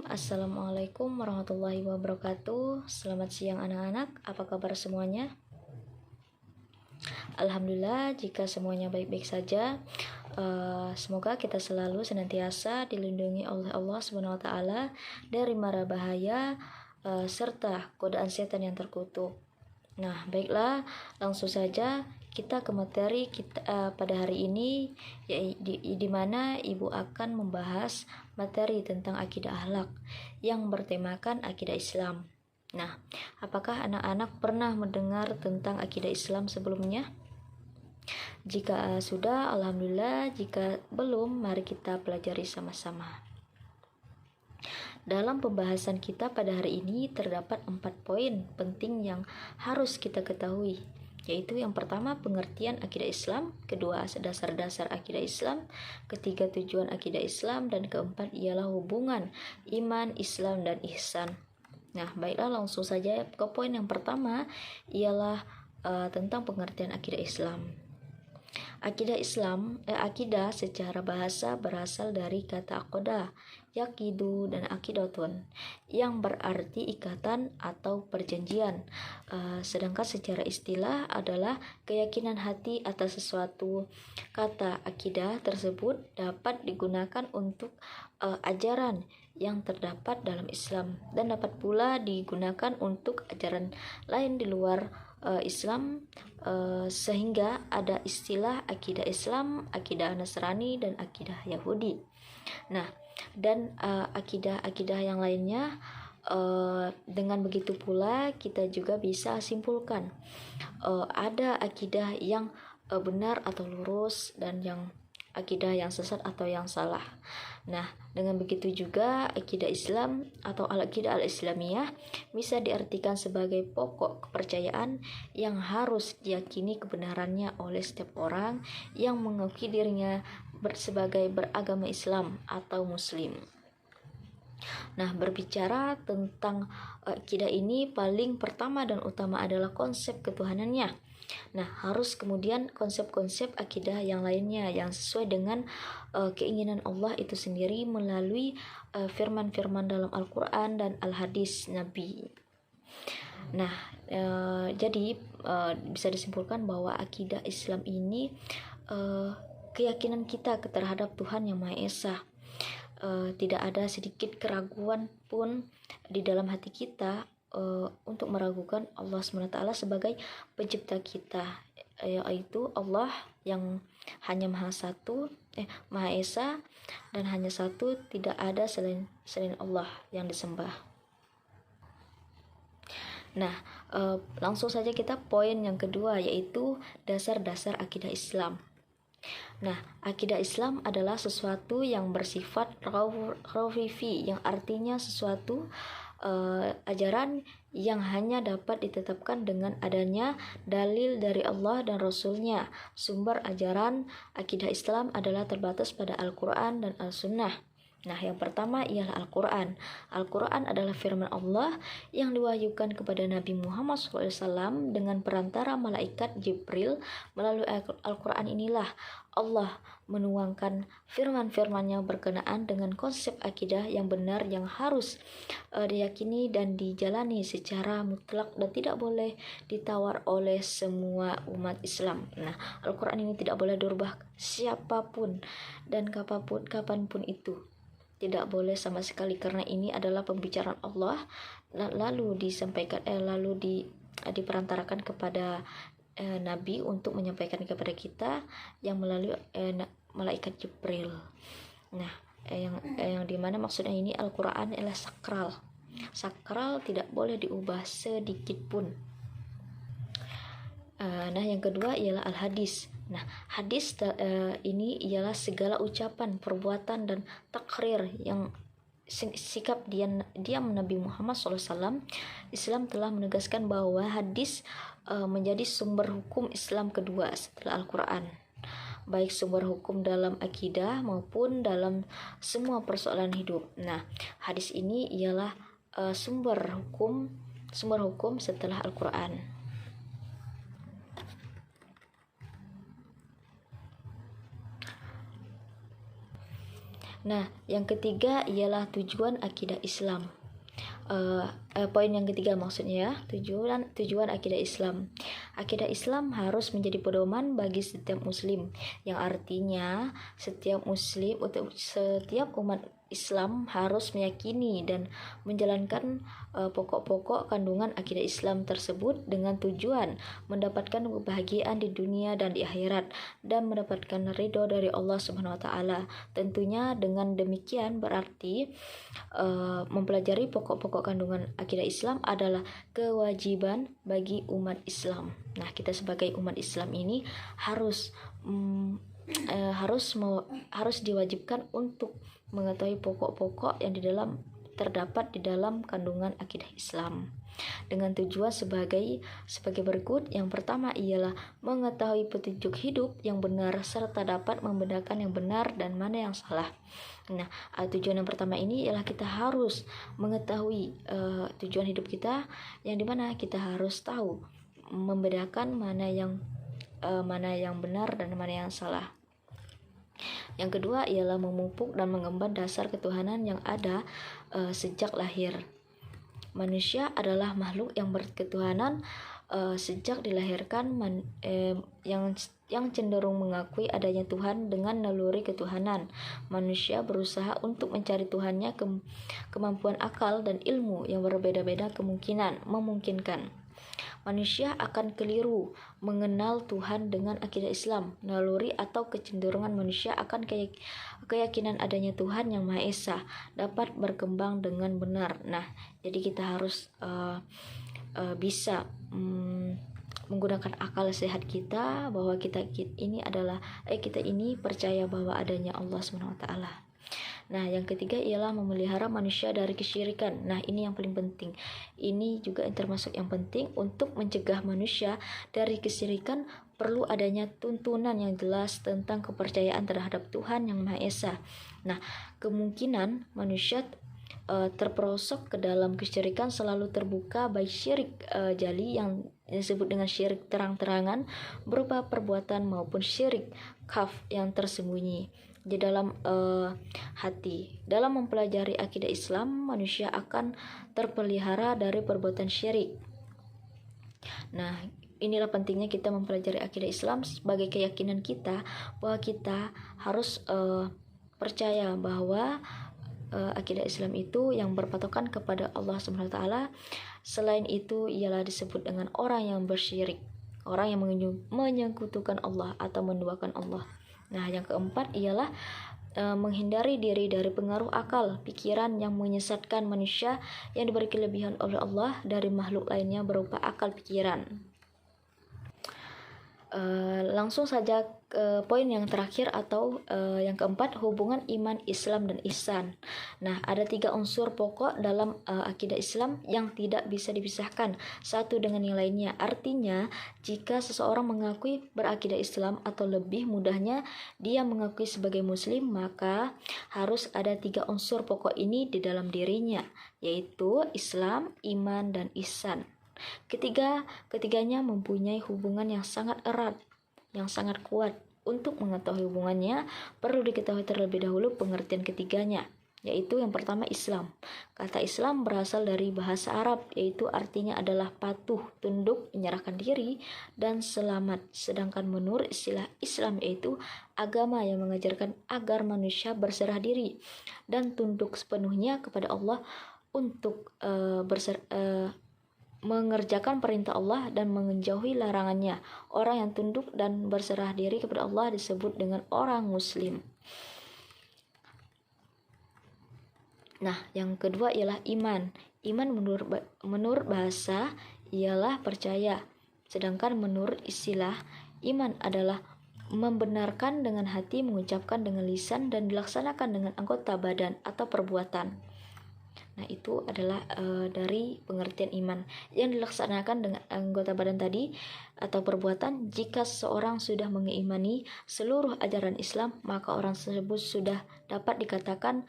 Assalamualaikum warahmatullahi wabarakatuh. Selamat siang anak-anak, apa kabar semuanya? Alhamdulillah jika semuanya baik-baik saja. Semoga kita selalu senantiasa dilindungi oleh Allah Subhanahu wa taala dari mara bahaya serta godaan setan yang terkutuk. Nah, baiklah, langsung saja kita ke materi kita pada hari ini, di mana Ibu akan membahas materi tentang akidah akhlak yang bertemakan akidah Islam. Nah, apakah anak-anak pernah mendengar tentang akidah Islam sebelumnya? Jika sudah, alhamdulillah. Jika belum, mari kita pelajari sama-sama. Dalam pembahasan kita pada hari ini terdapat 4 poin penting yang harus kita ketahui, yaitu yang pertama pengertian akidah Islam, kedua dasar-dasar akidah Islam, ketiga tujuan akidah Islam, dan keempat ialah hubungan iman, Islam, dan ihsan. Nah, baiklah langsung saja ke poin yang pertama, ialah tentang pengertian akidah Islam. Akidah secara bahasa berasal dari kata aqoda, yakidu, dan akidatun, yang berarti ikatan atau perjanjian. Sedangkan secara istilah adalah keyakinan hati atas sesuatu. Kata akidah tersebut dapat digunakan untuk ajaran yang terdapat dalam Islam, dan dapat pula digunakan untuk ajaran lain di luar Islam, sehingga ada istilah akidah Islam, akidah Nasrani, dan akidah Yahudi. Nah, dan akidah-akidah yang lainnya. Dengan begitu pula kita juga bisa simpulkan ada akidah yang benar atau lurus, dan yang akidah yang sesat atau yang salah. Nah, dengan begitu juga akidah Islam atau al-aqidah al-islamiyah bisa diartikan sebagai pokok kepercayaan yang harus diyakini kebenarannya oleh setiap orang yang mengakui dirinya sebagai beragama Islam atau Muslim. Nah, berbicara tentang akidah ini, paling pertama dan utama adalah konsep ketuhanannya. Nah, harus kemudian konsep-konsep akidah yang lainnya yang sesuai dengan keinginan Allah itu sendiri melalui firman-firman dalam Al-Quran dan Al-Hadis Nabi. Nah, jadi bisa disimpulkan bahwa akidah Islam ini keyakinan kita terhadap Tuhan yang Maha Esa. Tidak ada sedikit keraguan pun di dalam hati kita untuk meragukan Allah SWT sebagai pencipta kita, yaitu Allah yang hanya Maha Esa, dan hanya satu, tidak ada selain Allah yang disembah. Nah, langsung saja kita poin yang kedua, yaitu dasar-dasar akidah Islam. Nah, akidah Islam adalah sesuatu yang bersifat rawfifi, yang artinya sesuatu ajaran yang hanya dapat ditetapkan dengan adanya dalil dari Allah dan Rasul-Nya. Sumber ajaran akidah Islam adalah terbatas pada Al-Quran dan Al-Sunnah. Nah, yang pertama ialah Al-Quran. Al-Quran adalah firman Allah yang diwahyukan kepada Nabi Muhammad SAW dengan perantara malaikat Jibril. Melalui Al-Quran inilah Allah menuangkan firman-firman-Nya berkenaan dengan konsep akidah yang benar yang harus diyakini dan dijalani secara mutlak dan tidak boleh ditawar oleh semua umat Islam. Nah, Al-Quran ini tidak boleh dirubah siapapun dan kapanpun itu. Tidak boleh sama sekali, karena ini adalah pembicaraan Allah lalu disampaikan diperantarakan kepada Nabi untuk menyampaikan kepada kita yang melalui malaikat Jibril. Nah, yang dimana maksudnya ini Al-Quran adalah sakral, tidak boleh diubah sedikit pun. Nah, yang kedua ialah Al-Hadis. Nah, hadis ini ialah segala ucapan, perbuatan, dan takrir yang sikap diam Nabi Muhammad SAW. Islam telah menegaskan bahwa hadis menjadi sumber hukum Islam kedua setelah Al-Quran, baik sumber hukum dalam akidah maupun dalam semua persoalan hidup. Nah, hadis ini ialah sumber hukum setelah Al-Quran. Nah, yang ketiga ialah tujuan akidah Islam. Poin yang ketiga maksudnya tujuan akidah Islam. Akidah Islam harus menjadi pedoman bagi setiap muslim, yang artinya setiap umat Islam harus meyakini dan menjalankan pokok-pokok kandungan akidah Islam tersebut dengan tujuan mendapatkan kebahagiaan di dunia dan di akhirat dan mendapatkan ridho dari Allah Subhanahu wa taala. Tentunya dengan demikian berarti mempelajari pokok-pokok kandungan akidah Islam adalah kewajiban bagi umat Islam. Nah, kita sebagai umat Islam ini harus diwajibkan untuk mengetahui pokok-pokok yang terdapat di dalam kandungan akidah Islam dengan tujuan sebagai berikut. Yang pertama ialah mengetahui petunjuk hidup yang benar serta dapat membedakan yang benar dan mana yang salah. Nah, tujuan yang pertama ini ialah kita harus mengetahui tujuan hidup kita, yang dimana kita harus tahu membedakan mana yang benar dan mana yang salah. Yang kedua ialah memupuk dan mengemban dasar ketuhanan yang ada sejak lahir. Manusia adalah makhluk yang berketuhanan sejak dilahirkan, yang cenderung mengakui adanya Tuhan dengan naluri ketuhanan. Manusia berusaha untuk mencari Tuhannya kemampuan akal dan ilmu yang berbeda-beda memungkinkan. Manusia akan keliru mengenal Tuhan dengan akidah Islam. Naluri atau kecenderungan manusia akan keyakinan adanya Tuhan yang Maha Esa dapat berkembang dengan benar. Nah, jadi kita harus bisa menggunakan akal sehat kita, bahwa kita ini percaya bahwa adanya Allah Subhanahu wa taala. Nah, yang ketiga ialah memelihara manusia dari kesyirikan. Nah, ini yang paling penting. Ini juga termasuk yang penting untuk mencegah manusia dari kesyirikan. Perlu adanya tuntunan yang jelas tentang kepercayaan terhadap Tuhan yang Maha Esa. Nah, kemungkinan manusia terperosok ke dalam kesyirikan selalu terbuka, baik syirik jali yang disebut dengan syirik terang-terangan berupa perbuatan maupun syirik khaf yang tersembunyi di dalam hati. Dalam mempelajari akidah Islam, manusia akan terpelihara dari perbuatan syirik. Nah, inilah pentingnya kita mempelajari akidah Islam sebagai keyakinan kita bahwa kita harus percaya bahwa akidah Islam itu yang berpatokan kepada Allah Subhanahu wa taala. Selain itu ialah disebut dengan orang yang bersyirik, orang yang menyekutukan Allah atau menduakan Allah. Nah, yang keempat ialah menghindari diri dari pengaruh akal, pikiran yang menyesatkan manusia yang diberi kelebihan oleh Allah dari makhluk lainnya berupa akal pikiran. Langsung saja ke poin yang terakhir atau yang keempat, hubungan iman, Islam, dan ihsan. Nah, ada 3 unsur pokok dalam akidah Islam yang tidak bisa dipisahkan satu dengan yang lainnya. Artinya, jika seseorang mengakui berakidah Islam atau lebih mudahnya dia mengakui sebagai muslim, maka harus ada 3 unsur pokok ini di dalam dirinya, yaitu Islam, iman, dan ihsan. Ketiganya mempunyai hubungan yang sangat erat, yang sangat kuat. Untuk mengetahui hubungannya, perlu diketahui terlebih dahulu pengertian ketiganya, yaitu yang pertama Islam. Kata Islam berasal dari bahasa Arab, yaitu artinya adalah patuh, tunduk, menyerahkan diri, dan selamat. Sedangkan menurut istilah Islam yaitu agama yang mengajarkan agar manusia berserah diri dan tunduk sepenuhnya kepada Allah untuk mengerjakan perintah Allah dan menjauhi larangannya. Orang yang tunduk dan berserah diri kepada Allah disebut dengan orang muslim. Nah, yang kedua ialah iman. Iman menurut bahasa ialah percaya. Sedangkan menurut istilah, iman adalah membenarkan dengan hati, mengucapkan dengan lisan, dan dilaksanakan dengan anggota badan atau perbuatan. Nah, itu adalah dari pengertian iman yang dilaksanakan dengan anggota badan tadi atau perbuatan. Jika seseorang sudah mengimani seluruh ajaran Islam, maka orang tersebut sudah dapat dikatakan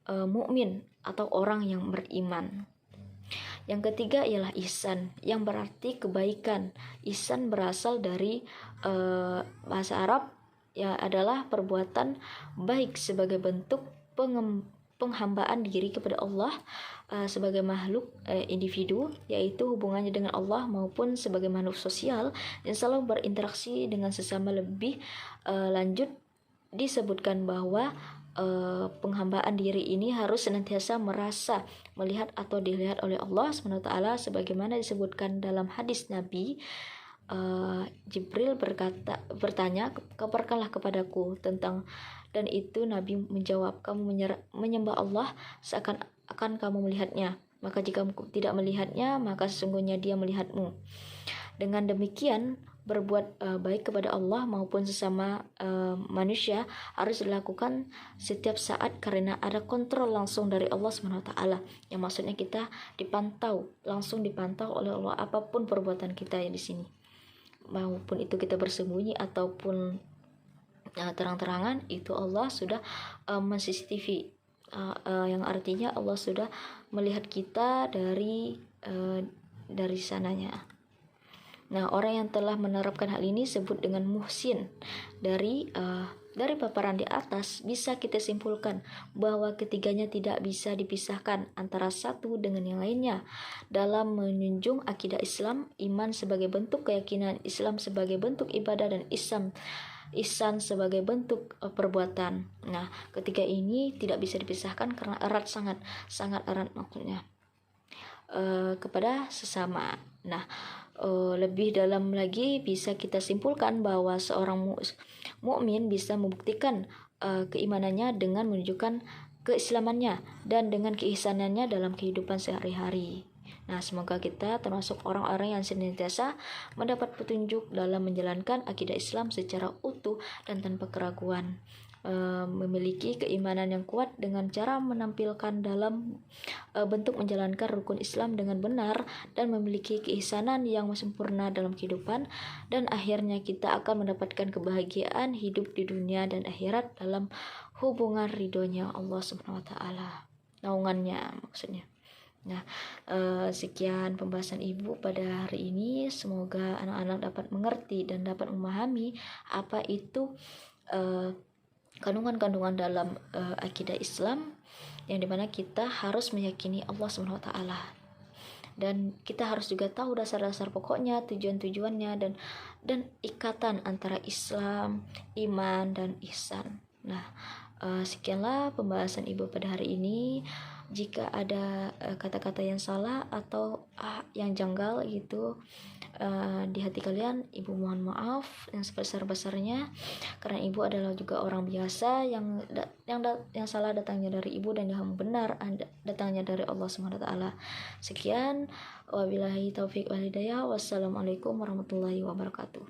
mukmin atau orang yang beriman. Yang ketiga ialah ihsan, yang berarti kebaikan. Ihsan berasal dari bahasa Arab, ya adalah perbuatan baik sebagai bentuk penghambaan diri kepada Allah sebagai makhluk individu, yaitu hubungannya dengan Allah, maupun sebagai makhluk sosial yang selalu berinteraksi dengan sesama. Lebih lanjut disebutkan bahwa penghambaan diri ini harus senantiasa merasa, melihat atau dilihat oleh Allah SWT, sebagaimana disebutkan dalam hadis Nabi. Jibril bertanya, kabarkanlah kepadaku tentang, dan itu Nabi menjawab, kamu menyembah Allah seakan-akan kamu melihatnya, maka jika kamu tidak melihatnya, maka sesungguhnya dia melihatmu. Dengan demikian, berbuat baik kepada Allah maupun sesama manusia harus dilakukan setiap saat, karena ada kontrol langsung dari Allah SWT, yang maksudnya kita langsung dipantau oleh Allah apapun perbuatan kita ya di sini, maupun itu kita bersembunyi ataupun terang-terangan, itu Allah sudah men-CCTV, yang artinya Allah sudah melihat kita dari sananya. Nah, orang yang telah menerapkan hal ini disebut dengan muhsin. Dari paparan di atas bisa kita simpulkan bahwa ketiganya tidak bisa dipisahkan antara satu dengan yang lainnya dalam menjunjung akidah Islam, iman sebagai bentuk keyakinan, Islam sebagai bentuk ibadah, dan ihsan sebagai bentuk perbuatan. Nah, ketiga ini tidak bisa dipisahkan karena erat, sangat erat maksudnya kepada sesama. Nah, lebih dalam lagi bisa kita simpulkan bahwa seorang mukmin bisa membuktikan keimanannya dengan menunjukkan keislamannya dan dengan keihsanannya dalam kehidupan sehari-hari. Nah, semoga kita termasuk orang-orang yang senantiasa mendapat petunjuk dalam menjalankan akidah Islam secara utuh dan tanpa keraguan, memiliki keimanan yang kuat dengan cara menampilkan dalam bentuk menjalankan rukun Islam dengan benar, dan memiliki keihsanan yang sempurna dalam kehidupan, dan akhirnya kita akan mendapatkan kebahagiaan hidup di dunia dan akhirat dalam hubungan ridhonya Allah SWT, naungannya maksudnya. Nah, sekian pembahasan Ibu pada hari ini. Semoga anak-anak dapat mengerti dan dapat memahami apa itu kandungan-kandungan dalam akidah Islam, yang dimana kita harus meyakini Allah SWT, dan kita harus juga tahu dasar-dasar pokoknya, tujuan-tujuannya, dan ikatan antara Islam, iman, dan ihsan. Nah, sekianlah pembahasan Ibu pada hari ini. Jika ada kata-kata yang salah atau yang janggal gitu di hati kalian, Ibu mohon maaf yang sebesar-besarnya, karena Ibu adalah juga orang biasa, yang salah datangnya dari Ibu dan yang benar datangnya dari Allah SWT. Sekian, wabillahi taufik wal hidayah. Wassalamualaikum warahmatullahi wabarakatuh.